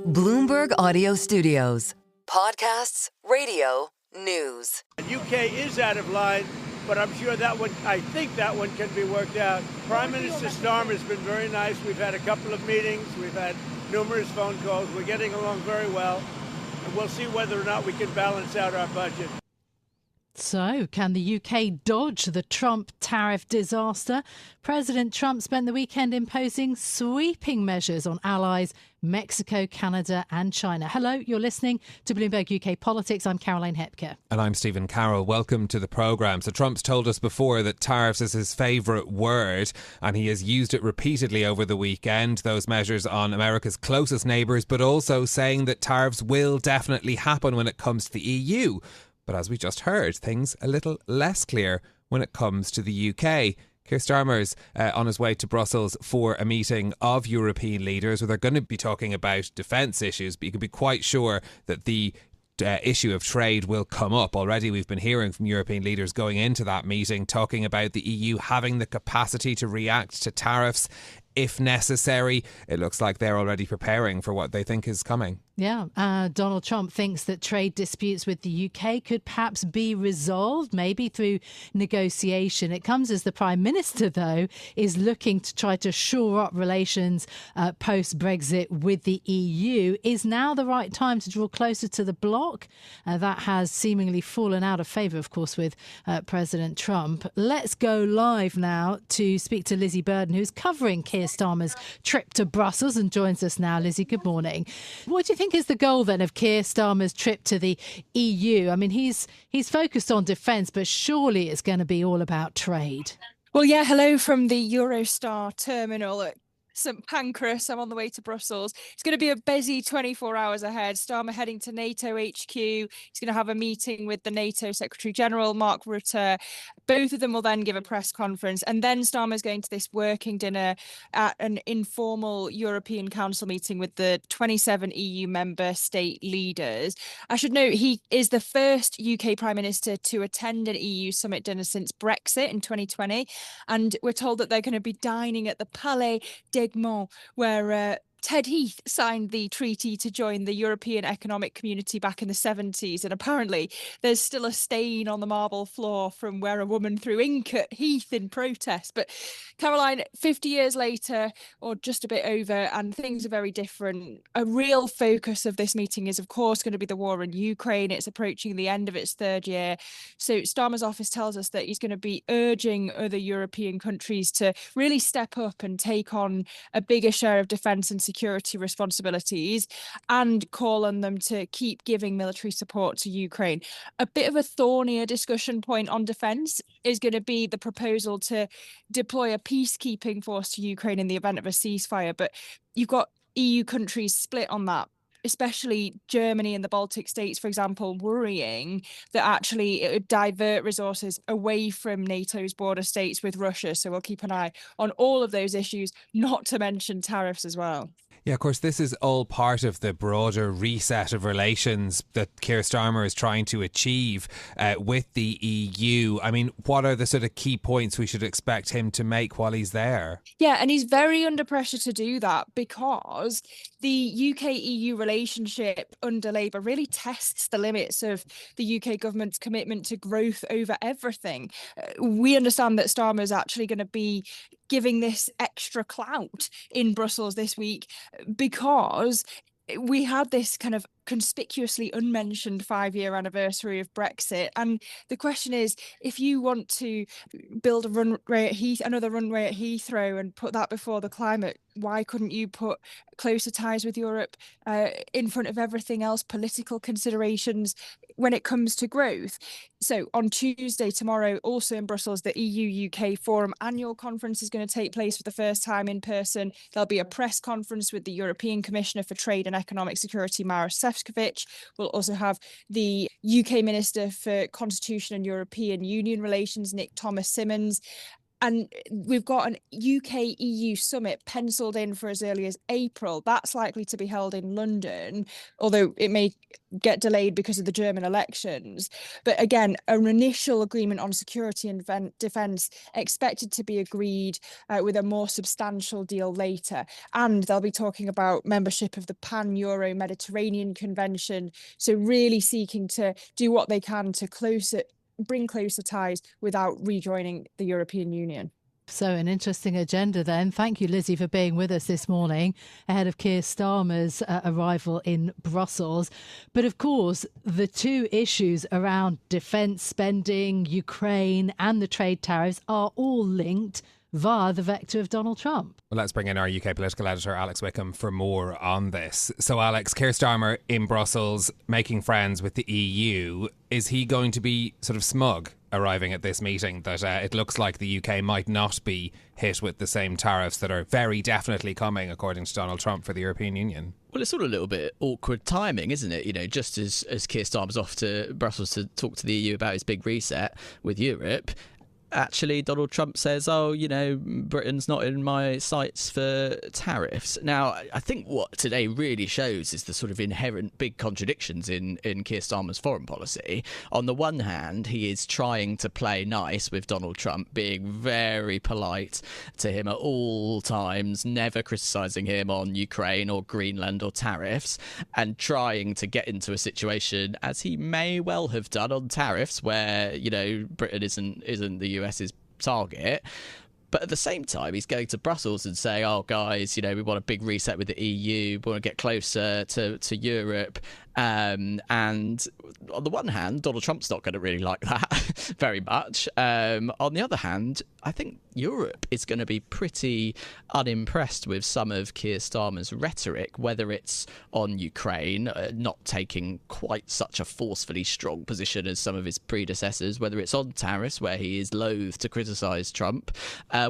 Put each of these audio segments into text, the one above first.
Bloomberg Audio Studios. Podcasts, radio, news. UK is out of line, but I think that one can be worked out. Prime Minister Starmer has been very nice. We've had a couple of meetings. We've had numerous phone calls. We're getting along very well. And we'll see whether or not we can balance out our budget. So, can the UK dodge the Trump tariff disaster? President Trump spent the weekend imposing sweeping measures on allies Mexico, Canada and China. Hello, you're listening to Bloomberg UK Politics. I'm Caroline Hepker. And I'm Stephen Carroll. Welcome to the programme. So Trump's told us before that tariffs is his favourite word, and he has used it repeatedly over the weekend. Those measures on America's closest neighbours, but also saying that tariffs will definitely happen when it comes to the EU. But as we just heard, things a little less clear when it comes to the UK. Keir Starmer's on his way to Brussels for a meeting of European leaders where they're going to be talking about defence issues, but you can be quite sure that the issue of trade will come up. Already we've been hearing from European leaders going into that meeting talking about the EU having the capacity to react to tariffs if necessary. It looks like they're already preparing for what they think is coming. Yeah, Donald Trump thinks that trade disputes with the UK could perhaps be resolved, maybe through negotiation. It comes as the Prime Minister, though, is looking to try to shore up relations post-Brexit with the EU. Is now the right time to draw closer to the bloc? That has seemingly fallen out of favour, of course, with President Trump. Let's go live now to speak to Lizzy Burden, who's covering Keir Starmer's trip to Brussels and joins us now. Lizzy, good morning. What do you think is the goal then of Keir Starmer's trip to the EU? I mean, he's focused on defence, but surely it's going to be all about trade. Well, yeah, hello from the Eurostar terminal at St Pancras. I'm on the way to Brussels. It's going to be a busy 24 hours ahead. Starmer heading to NATO HQ. He's going to have a meeting with the NATO Secretary General, Mark Rutte. Both of them will then give a press conference. And then Starmer's going to this working dinner at an informal European Council meeting with the 27 EU member state leaders. I should note he is the first UK Prime Minister to attend an EU summit dinner since Brexit in 2020. And we're told that they're going to be dining at the Palais d'Egmont, where Ted Heath signed the treaty to join the European Economic Community back in the 70s. And apparently there's still a stain on the marble floor from where a woman threw ink at Heath in protest. But Caroline, 50 years later, or just a bit over, and things are very different. A real focus of this meeting is, of course, going to be the war in Ukraine. It's approaching the end of its third year. So Starmer's office tells us that he's going to be urging other European countries to really step up and take on a bigger share of defence and security responsibilities and call on them to keep giving military support to Ukraine. A bit of a thornier discussion point on defence is going to be the proposal to deploy a peacekeeping force to Ukraine in the event of a ceasefire. But you've got EU countries split on that, especially Germany and the Baltic states, for example, worrying that actually it would divert resources away from NATO's border states with Russia. So we'll keep an eye on all of those issues, not to mention tariffs as well. Yeah, of course, this is all part of the broader reset of relations that Keir Starmer is trying to achieve with the EU. I mean, what are the sort of key points we should expect him to make while he's there? Yeah, and he's very under pressure to do that because the UK-EU relationship under Labour really tests the limits of the UK government's commitment to growth over everything. We understand that Starmer is actually going to be giving this extra clout in Brussels this week because we had this kind of conspicuously unmentioned 5-year anniversary of Brexit. And the question is, if you want to build a runway at another runway at Heathrow and put that before the climate, why couldn't you put closer ties with Europe in front of everything else, political considerations when it comes to growth? So on Tuesday, tomorrow, also in Brussels, the EU-UK Forum annual conference is going to take place for the first time in person. There'll be a press conference with the European Commissioner for Trade and Economic Security, Maros Sefcovic. We'll also have the UK Minister for Constitution and European Union Relations, Nick Thomas-Symonds. And we've got an UK-EU summit penciled in for as early as April. That's likely to be held in London, although it may get delayed because of the German elections. But again, an initial agreement on security and defence expected to be agreed with a more substantial deal later. And they'll be talking about membership of the Pan-Euro Mediterranean Convention. So really seeking to do what they can to bring closer ties without rejoining the European Union. So an interesting agenda then. Thank you, Lizzy, for being with us this morning ahead of Keir Starmer's arrival in Brussels. But of course, the two issues around defence spending, Ukraine and the trade tariffs are all linked via the vector of Donald Trump. Well, let's bring in our UK political editor, Alex Wickham, for more on this. So, Alex, Keir Starmer in Brussels making friends with the EU. Is he going to be sort of smug arriving at this meeting that it looks like the UK might not be hit with the same tariffs that are very definitely coming, according to Donald Trump, for the European Union? Well, it's sort of a little bit awkward timing, isn't it? You know, just as Keir Starmer's off to Brussels to talk to the EU about his big reset with Europe, actually Donald Trump says, oh, you know, Britain's not in my sights for tariffs. Now, I think what today really shows is the sort of inherent big contradictions in Keir Starmer's foreign policy. On the one hand, he is trying to play nice with Donald Trump, being very polite to him at all times, never criticising him on Ukraine or Greenland or tariffs, and trying to get into a situation, as he may well have done on tariffs, where, you know, Britain isn't the US's target. But at the same time, he's going to Brussels and saying, oh, guys, you know, we want a big reset with the EU. We want to get closer to Europe. And on the one hand, Donald Trump's not going to really like that very much. On the other hand, I think Europe is going to be pretty unimpressed with some of Keir Starmer's rhetoric, whether it's on Ukraine, not taking quite such a forcefully strong position as some of his predecessors, whether it's on tariffs, where he is loath to criticise Trump,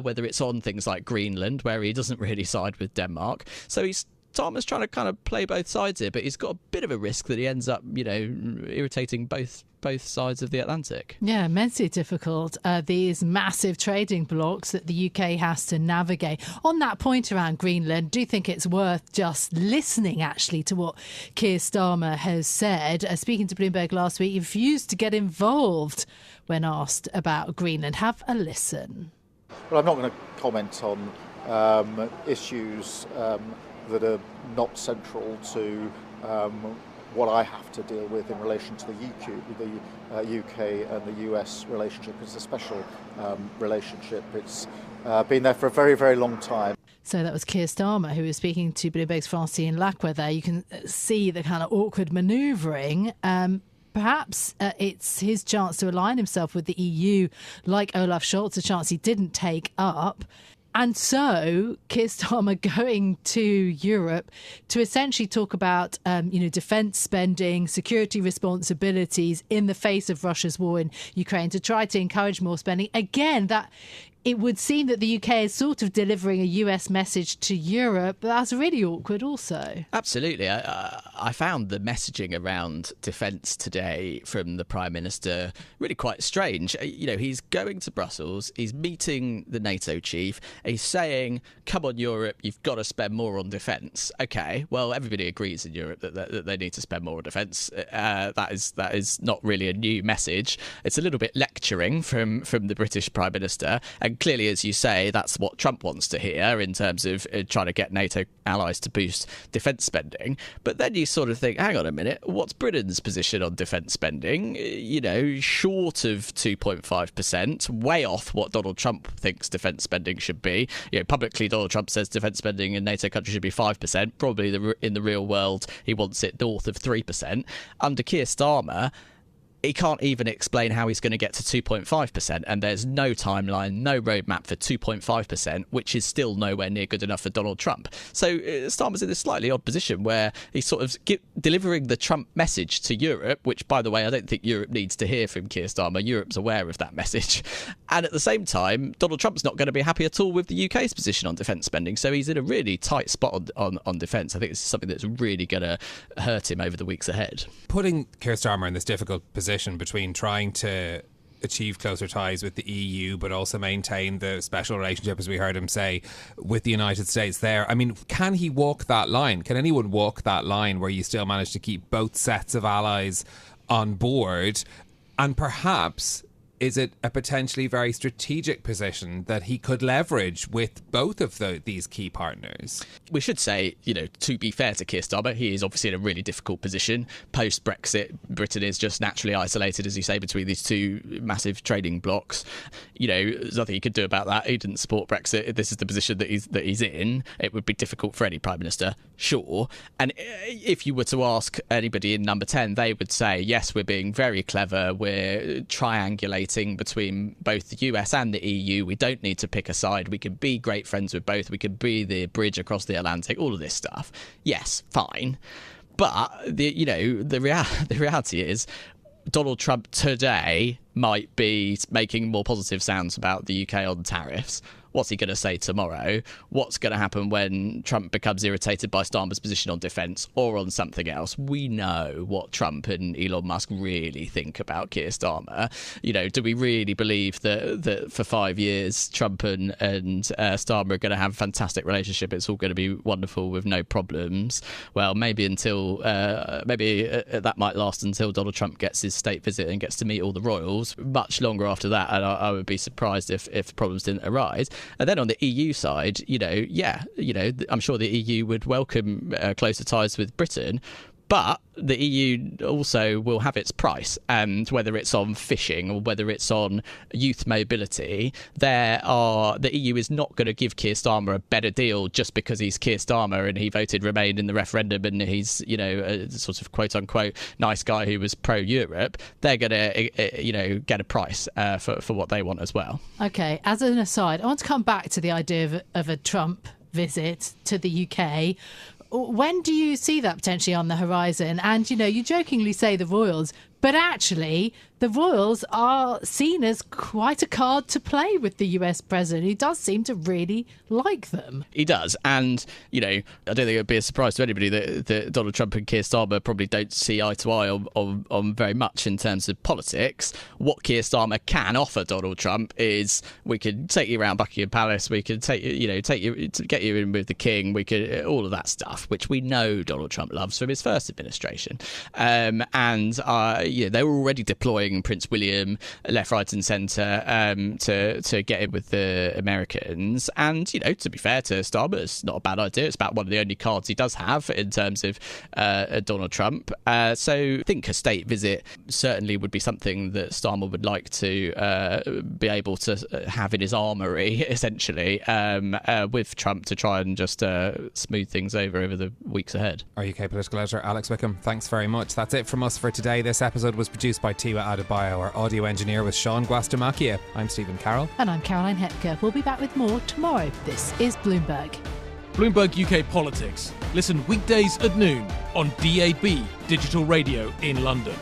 whether it's on things like Greenland, where he doesn't really side with Denmark. So Starmer's trying to kind of play both sides here, but he's got a bit of a risk that he ends up, you know, irritating both sides of the Atlantic. Yeah, immensely difficult. These massive trading blocks that the UK has to navigate. On that point around Greenland, do you think it's worth just listening actually to what Keir Starmer has said? Speaking to Bloomberg last week, he refused to get involved when asked about Greenland. Have a listen. Well, I'm not going to comment on issues that are not central to what I have to deal with in relation to the UK and the US relationship. It's a special relationship. It's been there for a very, very long time. So that was Keir Starmer, who was speaking to Bloomberg's Francine Lacqua there. You can see the kind of awkward manoeuvring. Perhaps it's his chance to align himself with the EU, like Olaf Scholz, a chance he didn't take up. And so Keir Starmer going to Europe to essentially talk about, defence spending, security responsibilities in the face of Russia's war in Ukraine, to try to encourage more spending. Again, that it would seem that the UK is sort of delivering a US message to Europe, but that's really awkward also. Absolutely. I found the messaging around defence today from the Prime Minister really quite strange. You know, he's going to Brussels, he's meeting the NATO chief, he's saying, come on, Europe, you've got to spend more on defence. OK, well, everybody agrees in Europe that they need to spend more on defence. That is not really a new message. It's a little bit lecturing from the British Prime Minister. And clearly, as you say, that's what Trump wants to hear in terms of trying to get NATO allies to boost defence spending. But then you sort of think, hang on a minute, what's Britain's position on defence spending? You know, short of 2.5%, way off what Donald Trump thinks defence spending should be. You know, publicly, Donald Trump says defence spending in NATO countries should be 5%. Probably in the real world, he wants it north of 3%. Under Keir Starmer, he can't even explain how he's going to get to 2.5%, and there's no timeline, no roadmap for 2.5%, which is still nowhere near good enough for Donald Trump. So Starmer's in this slightly odd position where he's sort of delivering the Trump message to Europe, which, by the way, I don't think Europe needs to hear from Keir Starmer. Europe's aware of that message. And at the same time, Donald Trump's not going to be happy at all with the UK's position on defence spending. So he's in a really tight spot on defence. I think it's something that's really going to hurt him over the weeks ahead. Putting Keir Starmer in this difficult position between trying to achieve closer ties with the EU, but also maintain the special relationship, as we heard him say, with the United States there. I mean, can he walk that line? Can anyone walk that line where you still manage to keep both sets of allies on board? And perhaps, is it a potentially very strategic position that he could leverage with both of these key partners? We should say, to be fair to Keir Starmer, he is obviously in a really difficult position. Post-Brexit, Britain is just naturally isolated, as you say, between these two massive trading blocs. There's nothing he could do about that. He didn't support Brexit. This is the position that he's in. It would be difficult for any Prime Minister, sure. And if you were to ask anybody in number 10, they would say, yes, we're being very clever. We're triangulating between both the US and the EU. We don't need to pick a side. We can be great friends with both. We can be the bridge across the Atlantic, all of this stuff. Yes, fine. But the reality is Donald Trump today might be making more positive sounds about the UK on tariffs. What's he going to say tomorrow? What's going to happen when Trump becomes irritated by Starmer's position on defence or on something else? We know what Trump and Elon Musk really think about Keir Starmer. Do we really believe that for 5 years Trump and Starmer are going to have a fantastic relationship? It's all going to be wonderful with no problems. Well, maybe that might last until Donald Trump gets his state visit and gets to meet all the royals. Much longer after that, and I would be surprised if problems didn't arise. And then on the EU side, I'm sure the EU would welcome closer ties with Britain, but the EU also will have its price, and whether it's on fishing or whether it's on youth mobility, the EU is not going to give Keir Starmer a better deal just because he's Keir Starmer and he voted Remain in the referendum and he's a sort of quote unquote nice guy who was pro-Europe. They're going to get a price for what they want as well. Okay, as an aside, I want to come back to the idea of a Trump visit to the UK. When do you see that potentially on the horizon? And, you jokingly say the royals, but actually the royals are seen as quite a card to play with the US president, who does seem to really like them. He does. And, I don't think it would be a surprise to anybody that Donald Trump and Keir Starmer probably don't see eye to eye on very much in terms of politics. What Keir Starmer can offer Donald Trump is, we could take you around Buckingham Palace, we could get you in with the king, we could all of that stuff, which we know Donald Trump loves from his first administration. They were already deploying Prince William left, right and centre to get in with the Americans. And, to be fair to Starmer, it's not a bad idea. It's about one of the only cards he does have in terms of Donald Trump. So I think a state visit certainly would be something that Starmer would like to be able to have in his armoury, essentially, with Trump to try and just smooth things over the weeks ahead. Our UK political editor, Alex Wickham, thanks very much. That's it from us for today. This episode was produced by Tiwa Adebayo. Our audio engineer was Sean Guastamakia. I'm Stephen Carroll. And I'm Caroline Hepker. We'll be back with more tomorrow. This is Bloomberg. Bloomberg UK Politics. Listen weekdays at noon on DAB Digital Radio in London.